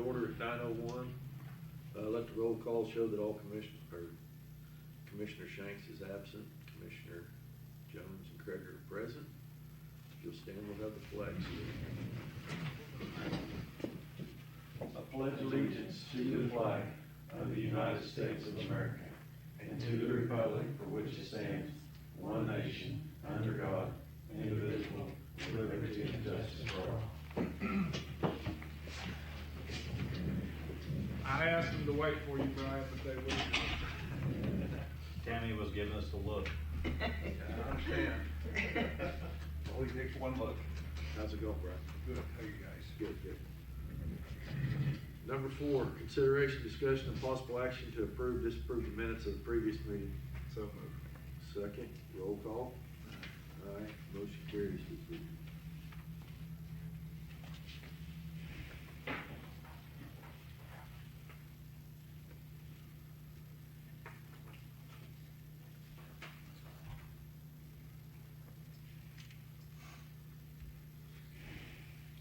order at 9:01. Let the roll call show that all Commissioner Shanks is absent. Commissioner Jones and Craig are present. If you'll stand, we'll have the flag salute. I pledge allegiance to the flag of the United States of America and to the republic for which it stands, one nation, under God, indivisible, with liberty and justice for all. I asked them to wait for you, Brian, but they wouldn't. Tammy was giving us the look. I understand. Only takes one look. How's it going, Brian? Good, how you guys? Good, good. Number 4, consideration, discussion, and possible action to approve, disapprove the minutes of the previous meeting. So moved. Second, roll call. Aye, motion carries.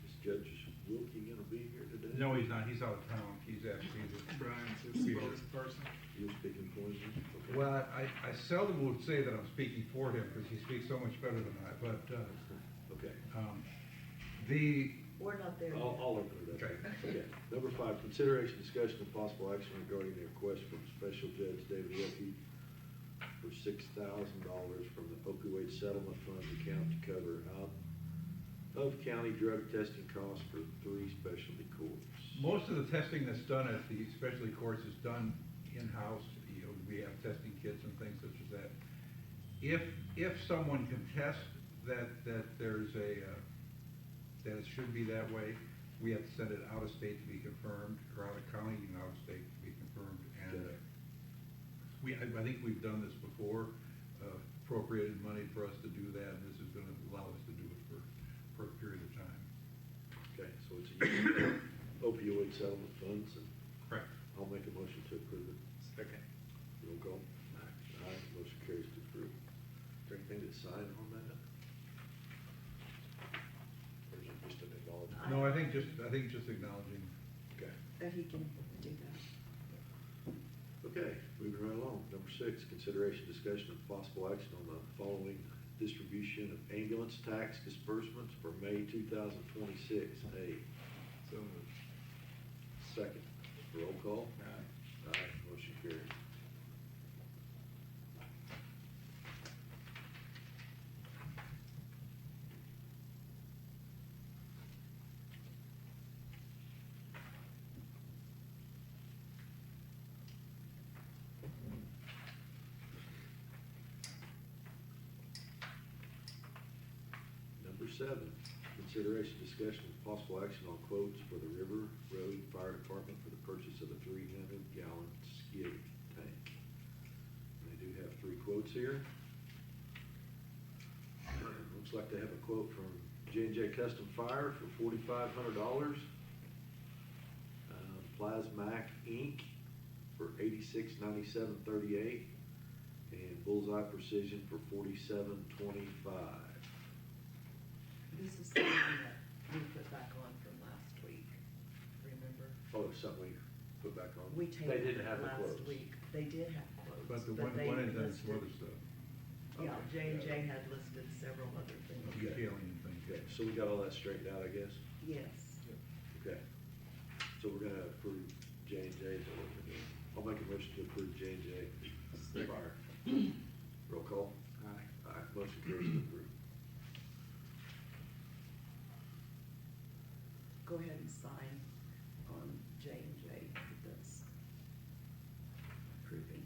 Is Judge Wilkie gonna be here today? No, he's not. He's out of town. He's asked me to. Brian's his spokesperson. You speaking for him? Okay. Well, I seldom would say that I'm speaking for him because he speaks so much better than I, but Okay. the, We're not there. I'll open it up. Okay. Okay. Number 5, consideration, discussion, and possible action regarding the request from Special Judge David Wilkie for $6,000 from the opioid settlement fund account to cover out-of-county drug testing costs for 3 specialty courts. most of the testing that's done at the specialty courts is done in-house. You know, we have testing kits and things such as that. If someone can test that there's a, that it should be that way, we have to send it out of state to be confirmed, or out of county and out of state to be confirmed. And I think we've done this before, appropriated money for us to do that, and this is going to allow us to do it for a period of time. Okay, so it's a use of opioid settlement funds, and Correct. I'll make a motion to approve it. Second. Roll call. Aye, motion carries to approve. Is there anything to sign on that? Or is it just an acknowledgement? No, I think just acknowledging. Okay. That he can do that. Okay, moving right along. Number 6, consideration, discussion, and possible action on the following distribution of ambulance tax disbursements for May 2026. A. So moved. Second. Roll call. Aye. Aye, motion carries. Number 7, consideration, discussion, and possible action on quotes for the River Road Fire Department for the purchase of a 300-gallon skid tank. And they do have 3 quotes here. Looks like they have a quote from J&J Custom Fire for $4,500. Plasmac Inc. for $86.9738, and Bullseye Precision for $47.25. This is something that we put back on from last week, remember? Oh, it's something we put back on. We They tabled didn't it have the last quotes. week. They did have quotes. But the they one had done some listed- other stuff, Yeah, Okay. J&J had listed several other things. detailing and things. Okay, so we got all that straightened out, I guess? Yes. Okay. So we're gonna approve J&J, is that what we're doing? I'll make a motion to approve J&J Fire. Roll call. Aye. Aye, motion carries to approve. Go ahead and sign on J&J for this. Approving.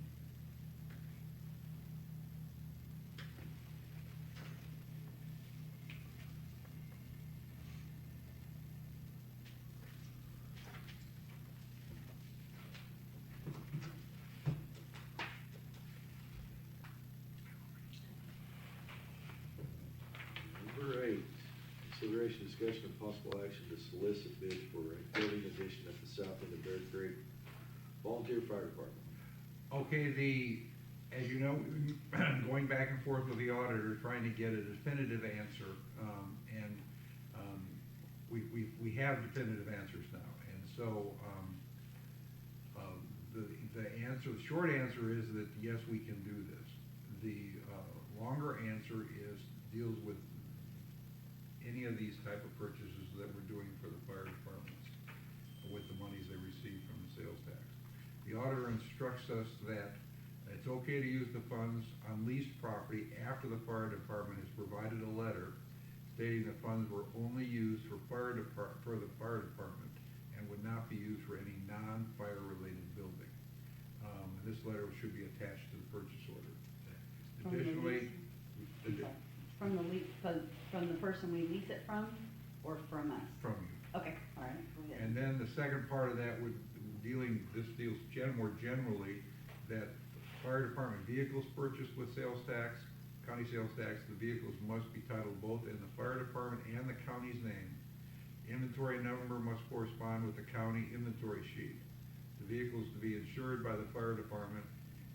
Number 8, consideration, discussion, and possible action to solicit bids for a building addition at the south end of Bear Creek Volunteer Fire Department. Okay, as you know, we've been going back and forth with the auditor, trying to get a definitive answer, and we have definitive answers now. And So, the short answer is that yes, we can do this. The longer answer deals with any of these type of purchases that we're doing for the fire departments with the monies they receive from the sales tax. The auditor instructs us that it's okay to use the funds on leased property after the fire department has provided a letter stating the funds were only used for the fire department and would not be used for any non-fire related building. And this letter should be attached to the purchase order. From the Additionally, lease? From the lease, from the person we lease it from, or from us? from you. Okay, all right, go ahead. And then the second part of that this deals more generally, that fire department vehicles purchased with sales tax, county sales tax, the vehicles must be titled both in the fire department and the county's name. Inventory number must correspond with the county inventory sheet. The vehicle is to be insured by the fire department.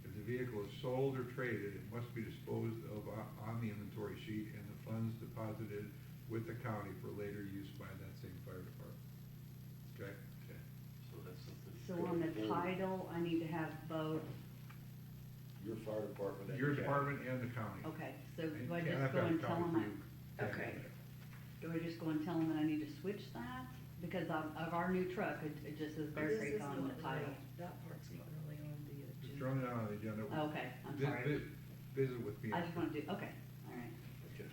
If the vehicle is sold or traded, it must be disposed of on the inventory sheet and the funds deposited with the county for later use by that same fire department. Okay? Okay, so that's something. So on the title, I need to have both, Your fire department and. Your the county. department and the county. okay, so And do I you just have to go have and a tell copy them, for you. okay. Do I just go and tell them that I need to switch that? Because of our new truck, it just says Bear This Creek is on the not title. really- That part's not really on the It's agenda. thrown out on the agenda. Okay, I'm Vi- sorry. vi- Visit with me. I just wanna do, okay, all right. Okay.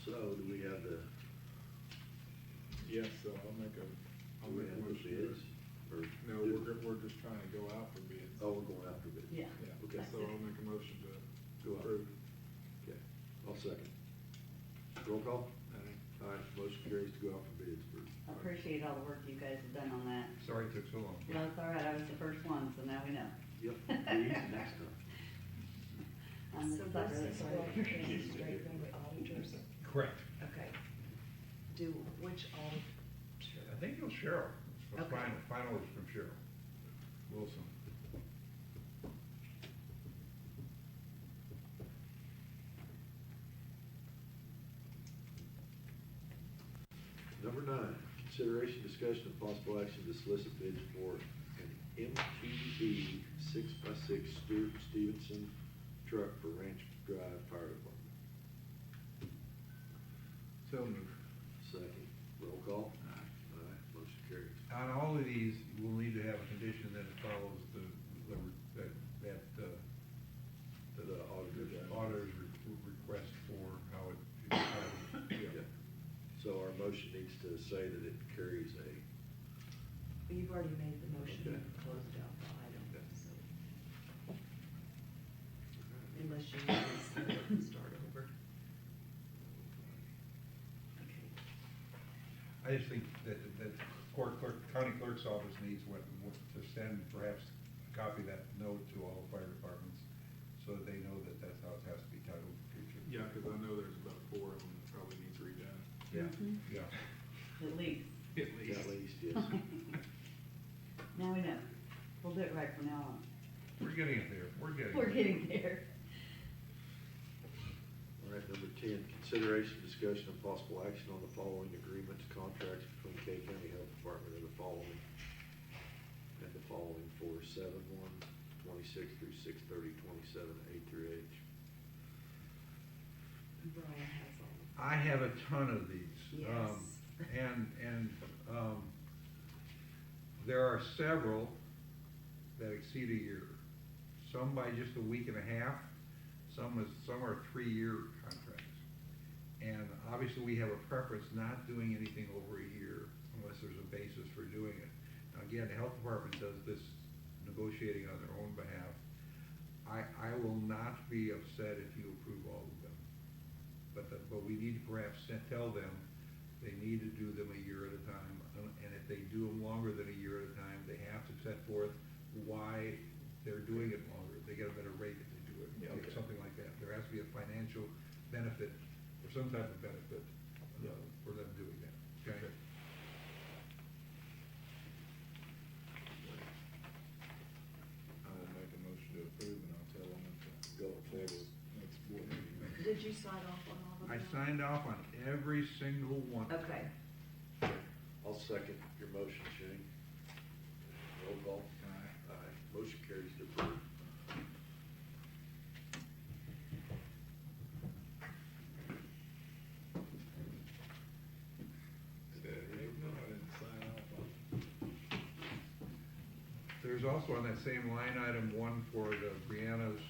So, do we have the, Yes, so I'll make a motion. bids? Or? No, we're just trying to go out for bids. Oh, we're going after bids? Yeah. Yeah, Okay. so I'll make a motion to Go out. approve. Okay, I'll second. Roll call? Aye, motion carries to go out for bids for. I appreciate all the work you guys have done on that. Sorry it took so long. Well, it's all right, I was the first one, so now we know. Yep, be easy next time. I'm the So sucker this is that's what right. is straight from the auditors? Correct. Okay. Do, which I auditor? think it was Cheryl. The Okay. final is from Cheryl Wilson. Number 9, consideration, discussion, and possible action to solicit bids for an MTV 6x6 Stuart Stevenson truck for Ranch Drive Fire Department. So moved. Second, roll call? Aye, motion carries. On all of these, we'll need to have a condition that it follows the auditor's request for how it is titled. Yeah. So our motion needs to say that it carries a, You've already made the motion Okay. and closed out the item, so. Unless you need to set it and start over. Okay. I just think that county clerk's office needs to send perhaps a copy of that note to all fire departments so that they know that that's how it has to be titled in the future. Yeah, because I know there's about 4 of them that probably needs redone. Yeah, Mhm. yeah. At least. at least, yes. Now we know. We'll do it right from now on. We're getting it there, we're getting it. We're getting there. All right, number 10, consideration, discussion, and possible action on the following agreements, contracts between K County Health Department and the following for 7/1/26 through 6/30/27, A through H. Brian has all I have a ton of these. Yes. There are several that exceed a year. Some by just a week and a half, some are 3-year contracts. And obviously, we have a preference not doing anything over a year unless there's a basis for doing it. Now, again, the health department does this negotiating on their own behalf. I will not be upset if you approve all of them. But we need to perhaps tell them they need to do them a year at a time. And if they do them longer than a year at a time, they have to set forth why they're doing it longer. They get a better rate if they do it, Yeah, okay. something like that. There has to be a financial benefit, or some type of benefit, for them doing that, okay? I will make a motion to approve and I'll tell them at Go the forward. next board meeting. Did you sign off on all of them? I signed off on every single one. Okay. second your motion, Shane. Roll call. Aye. Aye. Motion carries to approve. No, I didn't sign off on. There's also on that same line item, one for the Brianna's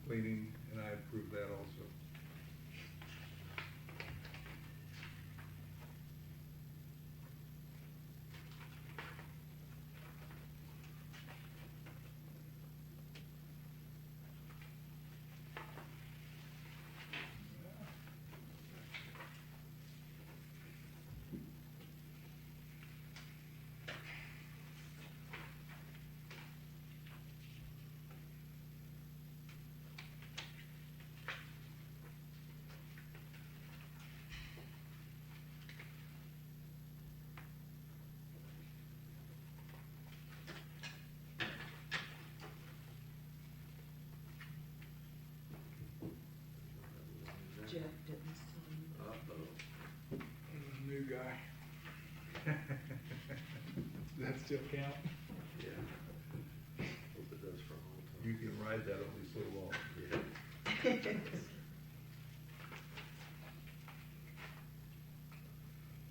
cleaning, and I approve that also. Jeff didn't sign. Uh-oh. New guy. Does that still count? Yeah. Hope it does for all time. You can ride that only so long. Yeah.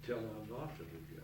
Tell him I'm not the new guy.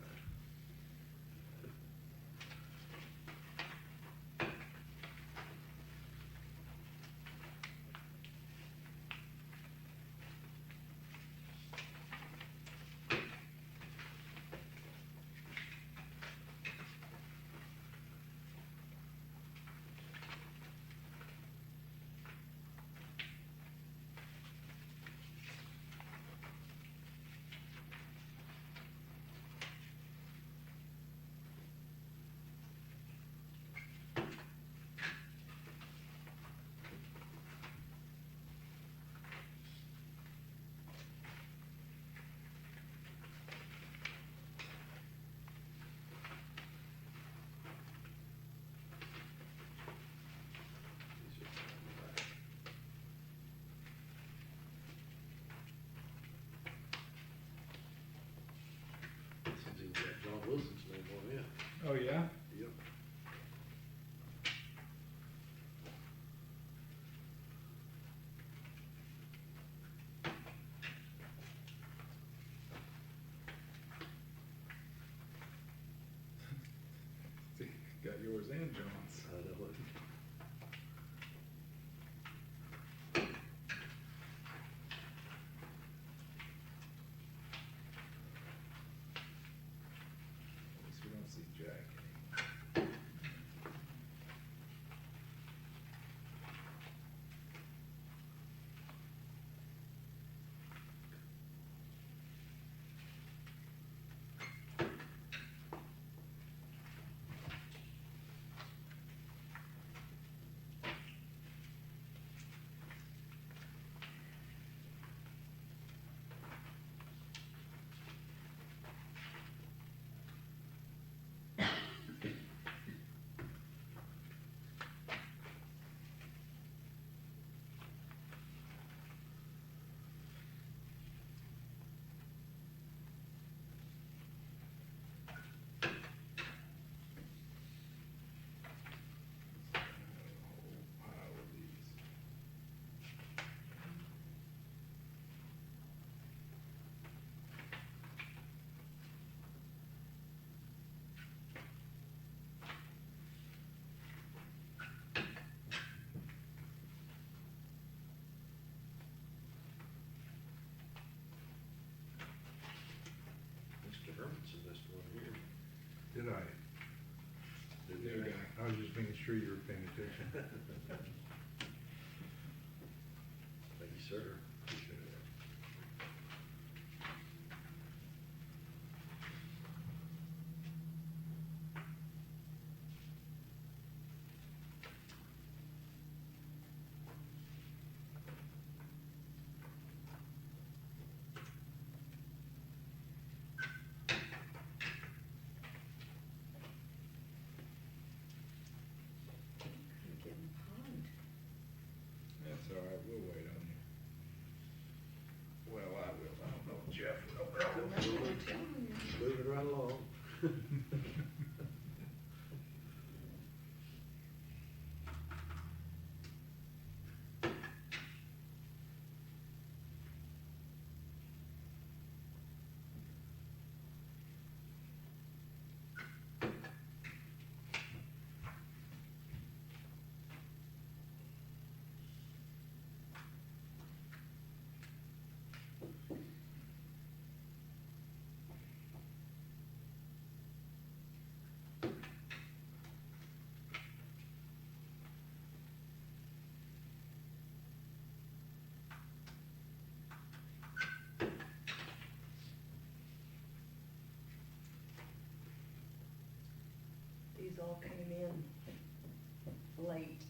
These are coming back. Seems he's got John Wilson's name on it. Oh, yeah? Yep. See, got yours and John's. I know it. At least we don't see Jack anymore. A whole pile of these. Mr. Hermanson missed one here. Did I? New guy. I was just making sure you were paying attention. Thank you, sir. Appreciate it. Getting pond These all came in late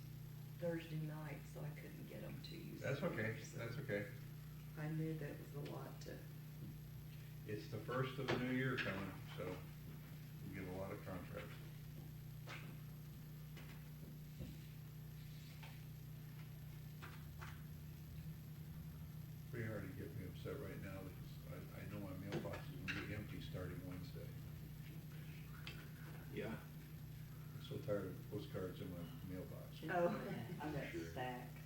Thursday night, so I couldn't get them to you. That's okay, sooner, so that's okay. I knew that was a lot to, It's the first of the new year coming, so we get a lot of contracts. Pretty hard to get me upset right now because I know my mailbox is gonna be empty starting Wednesday. Yeah. I'm so tired of postcards in my mailbox. oh, I've got Sure. stacks.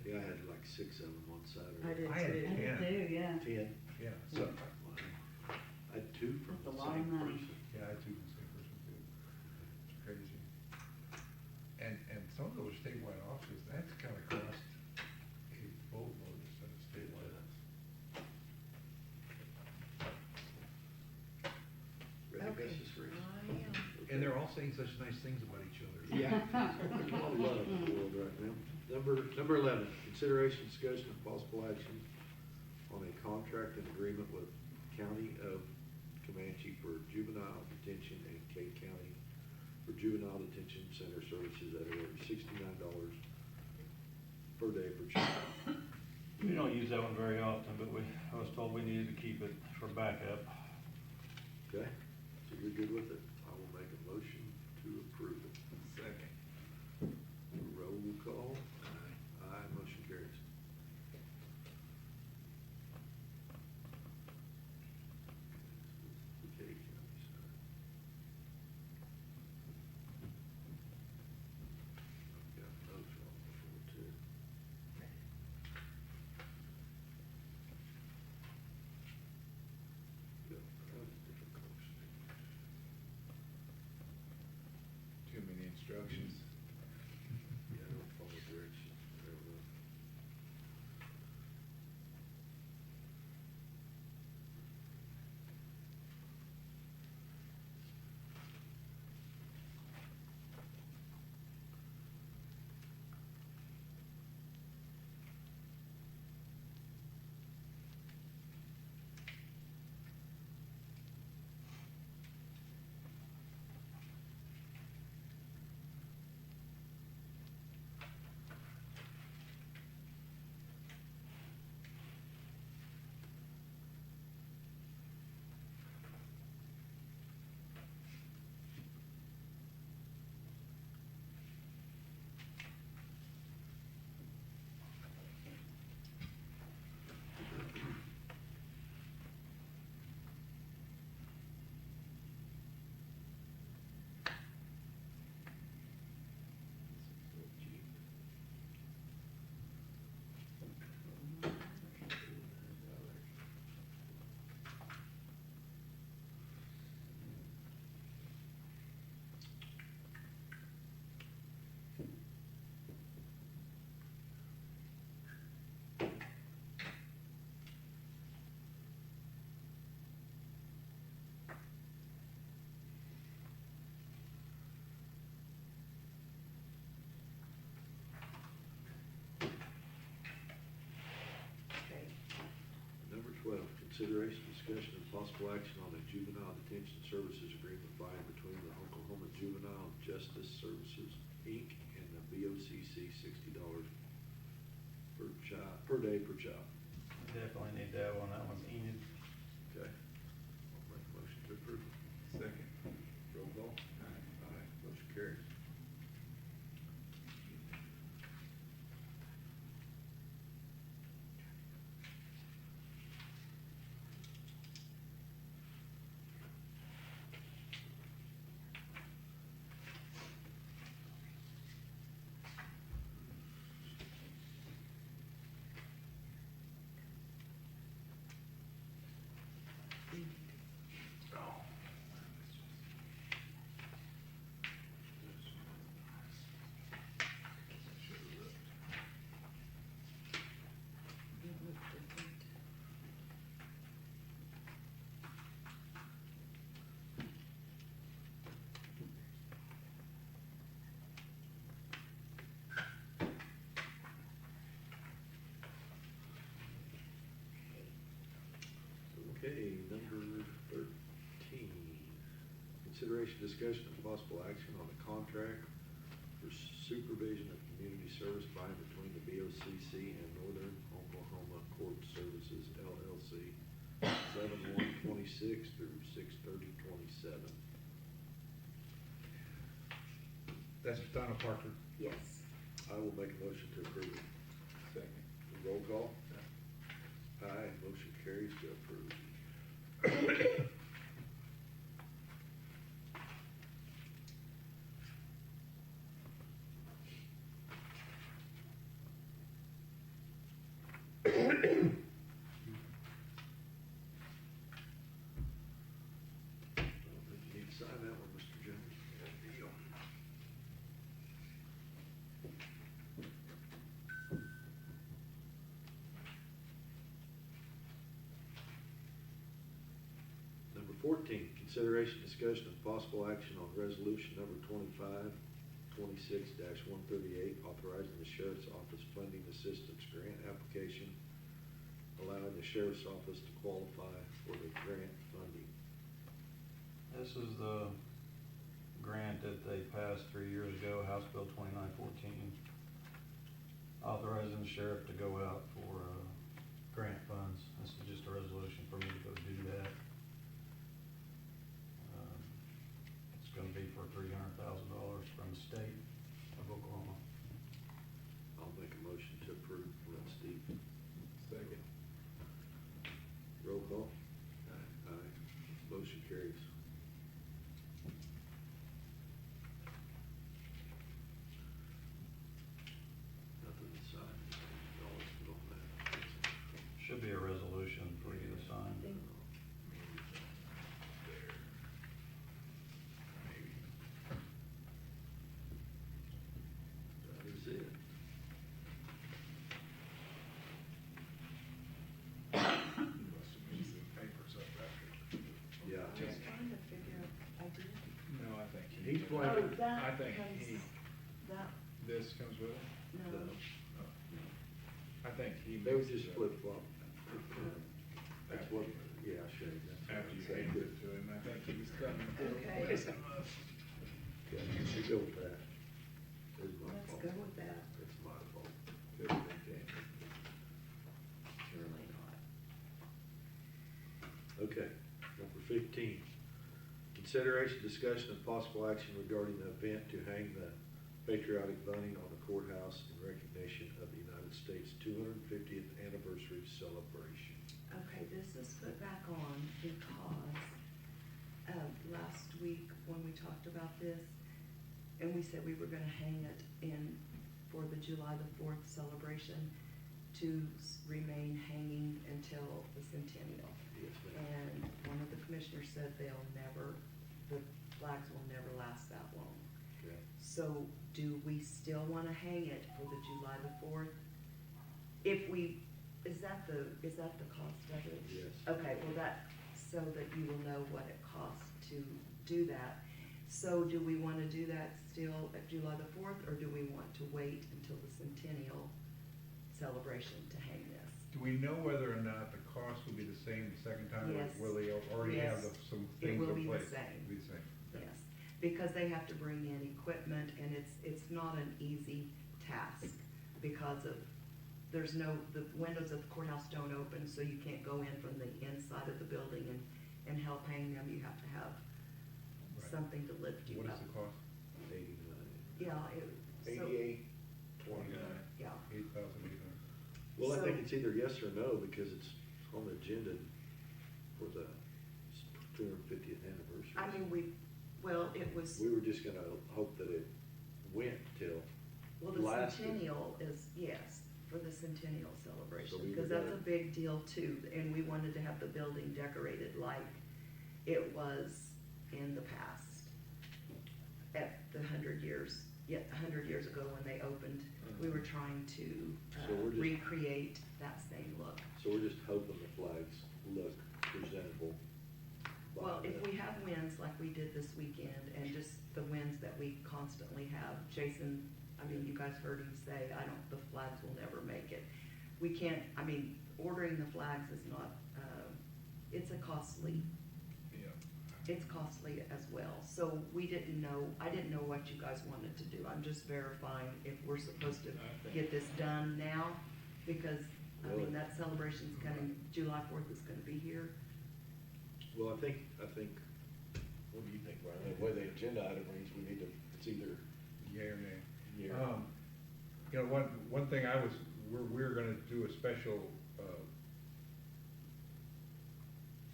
Yeah, I had like 6 of them on Saturday. I did I had too. I did Yeah. too, yeah. 10. Yeah, so, I had 2 from That's a the lot of same money. person. yeah, I too, the same person too. It's crazy. And some of those statewide offices, that's gotta cost a boatload to send a statewide. Ready, Okay. Mrs. Reese? I am. And they're all saying such nice things about each other. Yeah. There's a lot of love in the world right now. Number 11, consideration, discussion, and possible action on a contract and agreement with County of Comanche for juvenile detention and Cade County for juvenile detention center services at a rate of $69 per day per child. We don't use that one very often, but I was told we needed to keep it for backup. Okay, so you're good with it? I will make a motion to approve it. Second. Roll call. Aye, motion carries. The Cade County side. I've got notes on before too. Got different color stickers. Too many instructions. Yeah, I don't follow directions very well. Okay. Number 12, consideration, discussion, and possible action on a juvenile detention services agreement by and between the Oklahoma Juvenile Justice Services, Inc. and the BOCC, $60 per day per child. Definitely need that one. That one's Enid. Okay. I'll make a motion to approve. Second. Roll call. Aye, motion carries. Okay, number 13, consideration, discussion, and possible action on a contract for supervision of community service by and between the BOCC and Northern Oklahoma Court Services LLC, 7/1/26 through 6/30/27. That's Donna Parker. Yes. I will make a motion to approve. Second. Roll call. Aye, motion carries to approve. I don't think you need to sign that one, Mr. Jones. Good deal. Number 14, consideration, discussion, and possible action on resolution number 2526-138, authorizing the sheriff's office funding assistance grant application, allowing the sheriff's office to qualify for the grant funding. This is the grant that they passed 3 years ago, House Bill 2914, authorizing the sheriff to go out for grant funds. This is just a resolution for me to go do that. It's gonna be for $300,000 from the state of Oklahoma. I'll make a motion to approve. Let Steve. Second. Roll call. Aye. Motion carries. Nothing to sign. Dollars put on that. Should be a resolution for you to sign. There. Maybe. That is it. You must have moved the papers up after. Yeah. I was trying to figure out, I did. No, I think He's he. playing. Oh, that I think comes, he, that, this comes with it? no. Oh. I think he. They would mixed just it up. flip flop. That's what, yeah, sure. that's what After I'm you saying. handed it to him, I think he was coming. Okay. Okay, we go with that. It's my Let's fault. go with that. It's my fault. Could have been James. Surely not. Okay, number 15, consideration, discussion, and possible action regarding the event to hang the patriotic bunny on the courthouse in recognition of the United States 250th anniversary celebration. Okay, this is put back on because, last week when we talked about this, and we said we were gonna hang it in for the July the 4th celebration to remain hanging until the centennial. Yes, ma'am. And one of the commissioners said the flags will never last that long. Okay. So do we still wanna hang it for the July the 4th? If we, is that the cost of it? Yes. Okay, well so that you will know what it costs to do that. So do we wanna do that still at July the 4th, or do we want to wait until the centennial celebration to hang this? Do we know whether or not the cost will be the same the second time? Yes. Or will they already have Yes. some It things will in be the place? same. Be the same. Yes, because they have to bring in equipment, and it's not an easy task, because the windows of the courthouse don't open, so you can't go in from the inside of the building and help hang them. You have to have Right. something to lift you What up. is the cost? 89. Yeah, so, 88.29. yeah, 8,800. Well, I think So- it's either yes or no, because it's on the agenda for the 250th anniversary. I mean, it was, We were just gonna hope that it went till, well, the lasted. centennial is, yes, for the centennial celebration, So we because were that's a gonna- big deal too, and we wanted to have the building decorated like it was in the past. At the 100 years ago when they opened, we were trying to So we're just- recreate that same look. so we're just hoping the flags look presentable. by Well, if the- we have winds like we did this weekend, and just the winds that we constantly have, Jason, I mean, you guys heard him say, the flags will never make it. We can't, ordering the flags is not, it's a costly, Yeah. it's costly as well. So we didn't know, I didn't know what you guys wanted to do. I'm just verifying if we're supposed to get this done now, because, I Well, mean, that celebration's coming, July 4th is gonna be here. Well, I think, what do you think, Brian? The way the agenda item reads, we need to, it's either Yea or nay? Yeah. You know, one thing we're gonna do a special,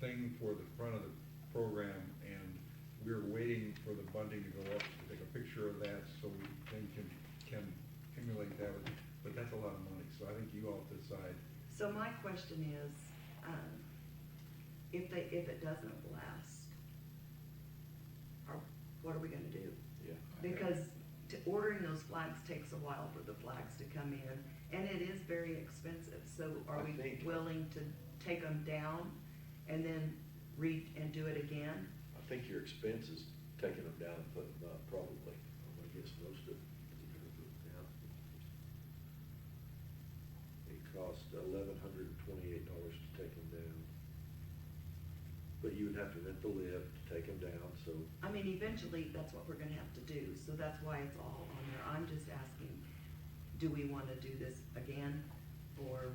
thing for the front of the program, and we're waiting for the bunting to go up, to take a picture of that, so we then can emulate that, but that's a lot of money, so I think you all decide. So my question is, if it doesn't last, what are we gonna do? Yeah. Because ordering those flags takes a while for the flags to come in, and it is very expensive, so are I we think- willing to take them down and then and do it again? I think your expense is taking them down and putting them up, probably. I guess most of it. Yeah. It cost $1,128 to take them down. But you would have to rent the lift to take them down, so. I mean, eventually, that's what we're gonna have to do, so that's why it's all on there. I'm just asking, do we wanna do this again, or?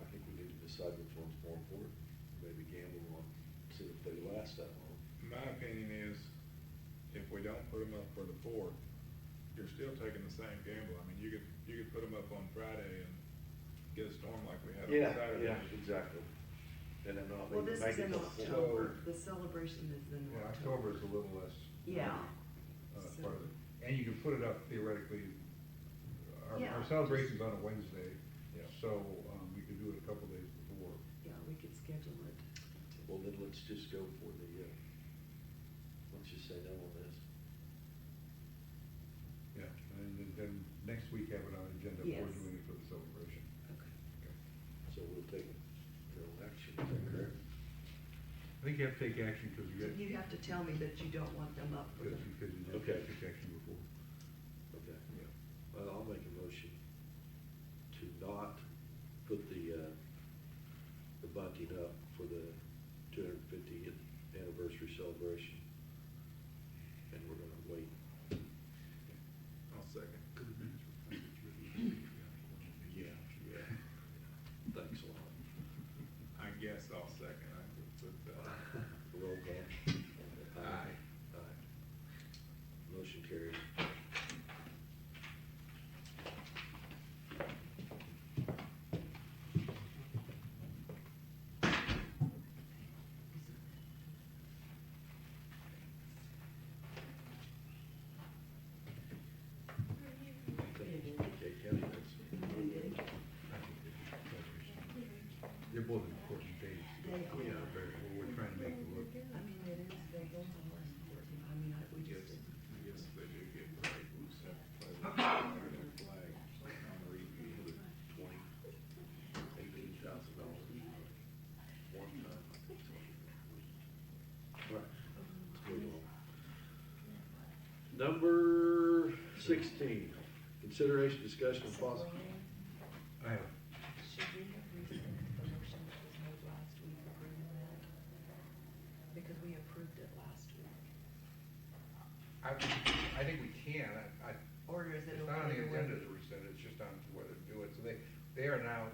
I think we need to decide which one's more important. Maybe gamble on, see if they last that long. My opinion is, if we don't put them up for the 4th, you're still taking the same gamble. I mean, you could put them up on Friday and get a storm like we had on Saturday. exactly. And then not Well, maybe this make is it in the 4th. October, the celebration is in Yeah, October. October's a little less. Yeah. So- Part of it, and you can put it up theoretically, Yeah. our celebration's on a Wednesday, Yeah. so, you could do it a couple days before. Yeah, we could schedule it. Well, then let's just go for the, let's just say no on this. Yeah, and then next week have it on the agenda Yes. for doing it for the celebration. Okay. So we'll take no action, is that correct? I think you have to take action because you So got, you have to tell me that you don't want them up for the, because you didn't Okay. take action before. Okay. Well, I'll make a motion to not put the bunting up for the 250th anniversary celebration. And we're gonna wait. I'll second. Yeah. Thanks a lot. I guess I'll second. I could put that. Roll call. Aye. Aye. Motion carries. Okay, Kelly, that's. They're both important days. They are. Yeah, we're trying to make it look. I mean, it is, they both are important. I mean, we Yes, just, yes, they do get great. We just have to play with their flag on the repeat. $18,000 one time. All right, let's move on. Number 16, consideration, discussion, and possible. I have, should we have rescinded the motion that was made last week approving that? Because we approved it last week. I think we can, Or is it it's not on the okay to agenda wait? to rescind it, it's just on whether to do it, so they are now,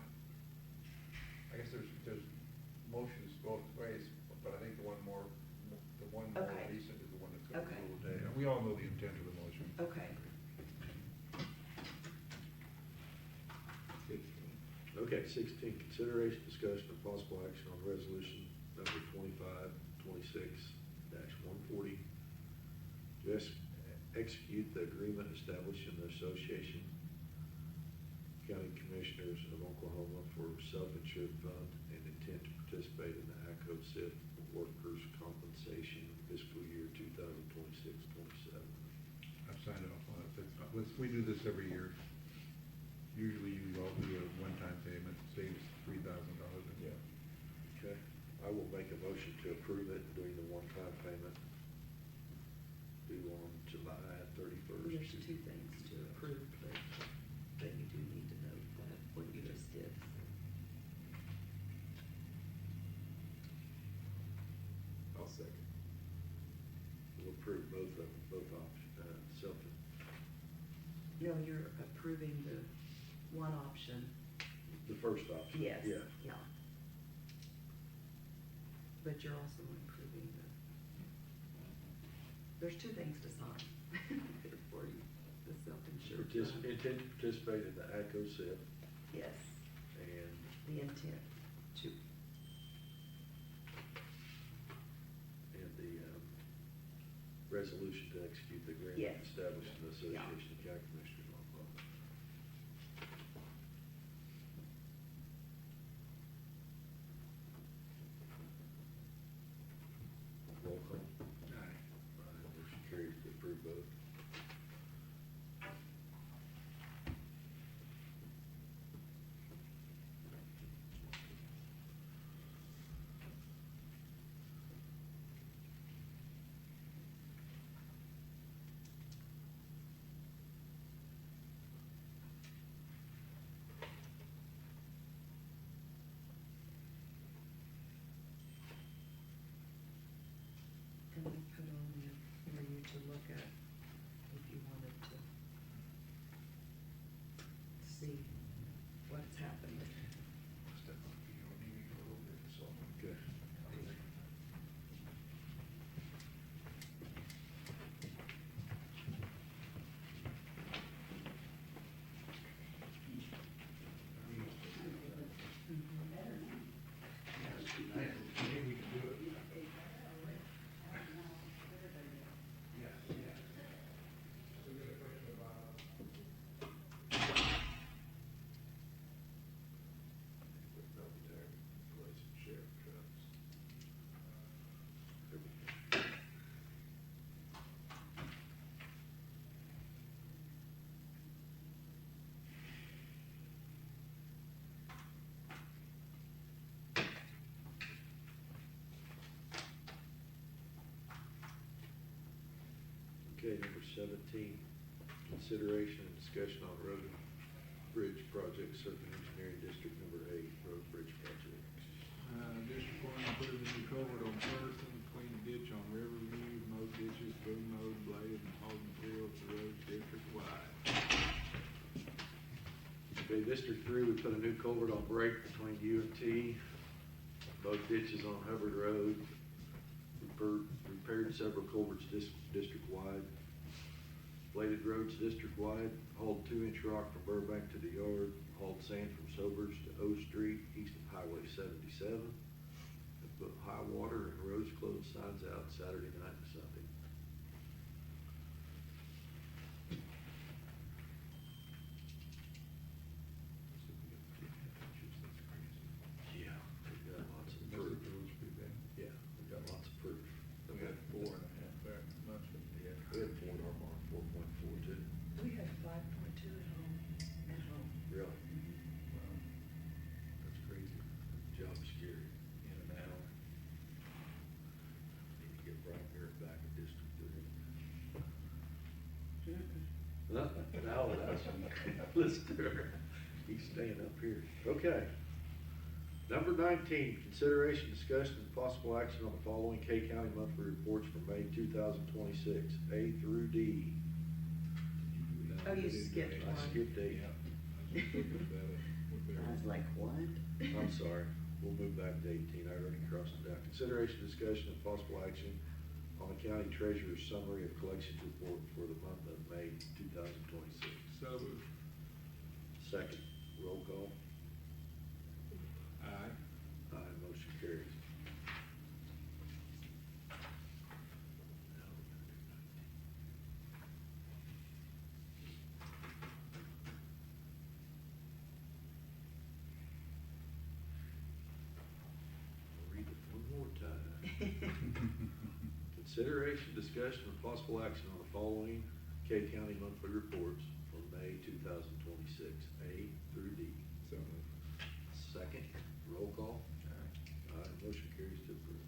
I guess there's motions both ways, but I think the one more Okay. recent is the one that's gonna Okay. rule the day. We all know the intent of the motion. Okay. Okay, 16, consideration, discussion, and possible action on resolution number 2526-140 to execute the agreement establishing the Association County Commissioners of Oklahoma for self-insured fund and intent to participate in the ACO SIP workers' compensation fiscal year 2026-27. I've signed off on it, we do this every year. Usually you all do a one-time payment, saves $3,000. Yeah. Okay, I will make a motion to approve it, doing the one-time payment due on July 31st. There's two things to approve, but you do need to note that what you just did. approve both of them, both options, something. No, you're approving the one option. The first option. Yes. Yeah. Yeah. But you're also improving there's two things to sign for you, the self-insured. Intent to participate in the ACO SIP Yes, and the intent to, the resolution to execute the agreement Yes. establishing the Yeah. Association of County Commissioners on Oklahoma. Roll call. Aye. Motion carries to approve both. and we put on there for you to look at if you wanted to see what's happened. Okay. Okay, number 17, consideration and discussion on road and bridge project, Serpent Engineering District Number 8, road bridge project. District one approved the new culvert on Ferguson, clean the ditch on Riverview, mowed ditches, boom mowed, bladed, and hauled material to the road district wide. Okay, District 3, we put a new culvert on break between U and T, both ditches on Hubbard Road, repaired several culverts district-wide, bladed roads district-wide, hauled 2-inch rock from Burbank to the yard, hauled sand from Sobers to O Street, east of Highway 77, and put high water and roads closed signs out Saturday night and Sunday. Yeah, we've got lots of proof. Yeah, we've got lots of proof. We had 4.5 there, much of it. Yeah, we had 4 in our mark, 4.4 too. We had 5.2 at home. Really? Wow. That's crazy. Job's scary. In an hour. Need to get Brian Garrett back in District 3. Now, let's do it. He's staying up here. Okay. Number 19, consideration, discussion, and possible action on the following K County monthly reports for May 2026, A through D. Oh, you skipped I one. skipped A. Yeah. I was just looking at it. I was like, what? I'm sorry, we'll move back to 18, I already crossed it out. Consideration, discussion, and possible action on the county treasurer's summary of collections report for the month of May 2026. So moved. Second, roll call. Aye. Aye, motion carries. I'll read it one more time. Consideration, discussion, and possible action on the following K County monthly reports for May 2026, A through D. So moved. Second, roll call. Aye, motion carries to approve.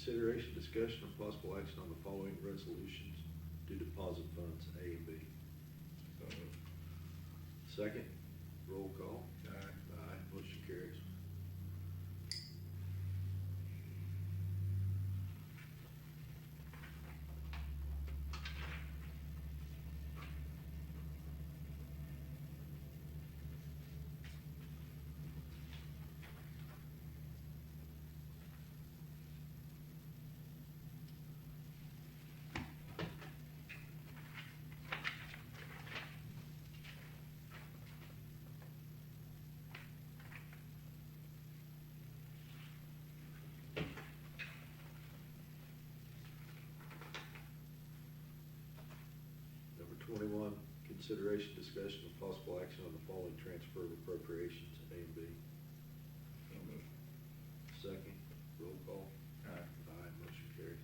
consideration, discussion, and possible action on the following resolutions to deposit funds A and B. So moved. Second, roll call. Aye. Aye, motion carries. Number 21, consideration, discussion, and possible action on the following transfer of appropriations A and B. So moved. Second, roll call. Aye. Aye, motion carries.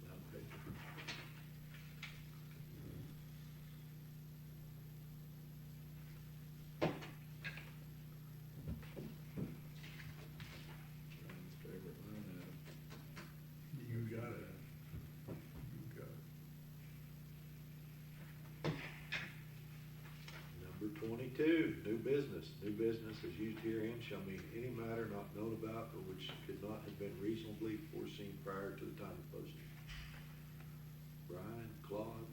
Now, paper. Ryan's favorite line item. You got it. You got it. Number 22, new business. New business is used herein shall mean any matter not known about or which could not have been reasonably foreseen prior to the time of posting. Brian, Claude,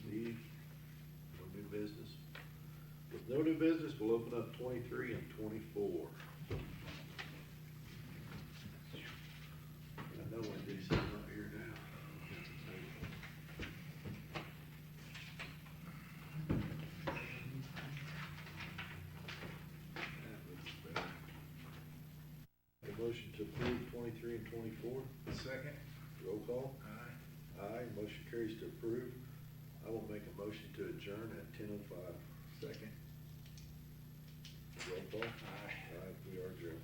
Steve, no new business. With no new business, we'll open up 23 and 24. I know Wendy's sitting up here now. That looks better. A motion to approve 23 and 24. Second. Roll call. Aye. Aye, motion carries to approve. I will make a motion to adjourn at 10:05. Second. Roll call. Aye. Aye, we are adjourned.